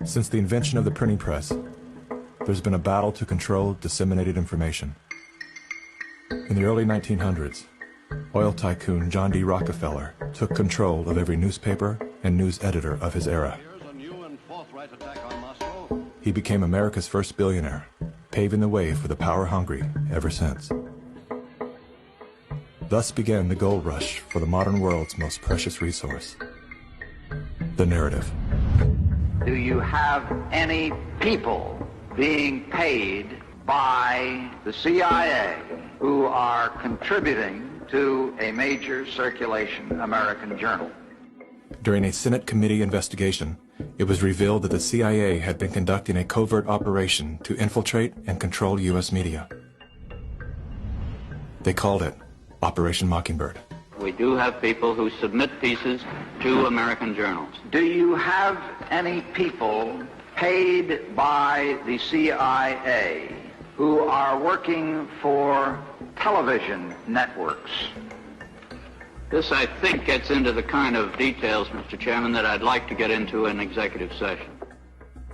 Since the invention of the printing press, there's been a battle to control disseminated information. In the early 1900s, oil tycoon John D. Rockefeller took control of every newspaper and news editor of his era. He became America's first billionaire, paving the way for the power-hungry ever since. Thus began the gold rush for the modern world's most precious resource, the narrative. Do you have any people being paid by the CIA who are contributing to a major circulation American journal? During a Senate committee investigation, it was revealed that the CIA had been conducting a covert operation to infiltrate and control U.S. media. They called it Operation Mockingbird. We do have people who submit pieces to American journals. Do you have any people paid by the CIA who are working for television networks? This, I think, gets into the kind of details, Mr. Chairman, that I'd like to get into in executive session.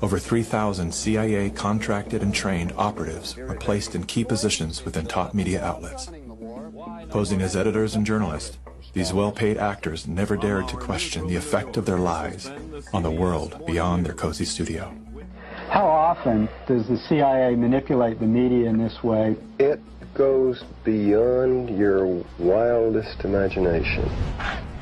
Over 3,000 CIA contracted and trained operatives are placed in key positions within top media outlets. Posing as editors and journalists, these well-paid actors never dared to question the effect of their lies on the world beyond their cozy studio. How often does the CIA manipulate the media in this way? It goes beyond your wildest imagination.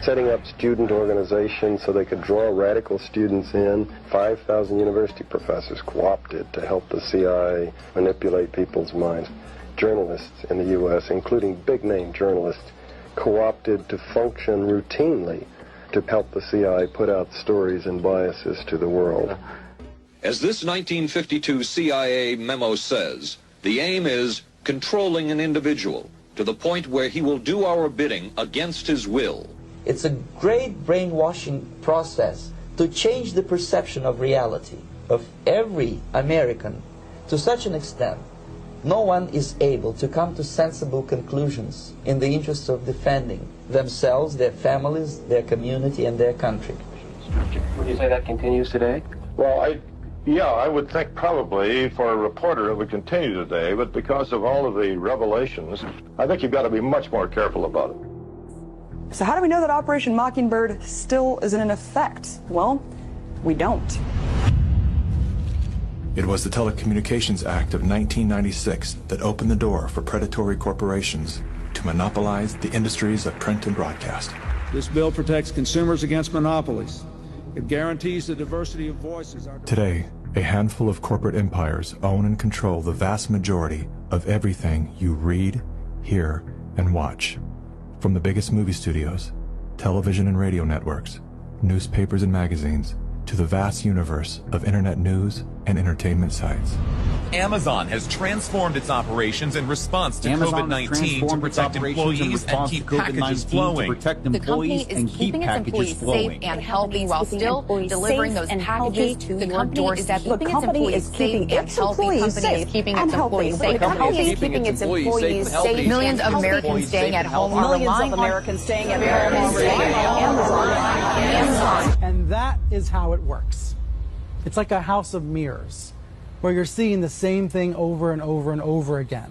Setting up student organizations so they could draw radical students in. 5,000 university professors co-opted to help the CIA manipulate people's minds. Journalists in the U.S., including big-name journalists, co-opted to function routinely to help the CIA put out stories and biases to the world. As this 1952 CIA memo says, the aim is controlling an individual to the point where he will do our bidding against his will. It's a great brainwashing process to change the perception of reality of every American to such an extent no one is able to come to sensible conclusions in the interest of defending themselves, their families, their community, and their country. Would you say that continues today? Well, I would think probably for a reporter it would continue today, but because of all of the revelations, I think you've got to be much more careful about it. So how do we know that Operation Mockingbird still isn't in effect? Well, we don't. It was the Telecommunications Act of 1996 that opened the door for predatory corporations to monopolize the industries of print and broadcast. This bill protects consumers against monopolies. It guarantees the diversity of voices. Today, a handful of corporate empires own and control the vast majority of everything you read, hear, and watch. From the biggest movie studios, television and radio networks, newspapers and magazines, to the vast universe of internet news and entertainment sites. Amazon has transformed its operations in response to COVID-19 to protect employees and keep packages flowing. The company is keeping its employees safe and healthy while still delivering those packages to your doorstep. The company is keeping its employees safe and healthy. The company is keeping its employees safe. Millions of Americans staying at home are relying on Amazon. And that is how it works. It's like a house of mirrors, where you're seeing the same thing over and over and over again.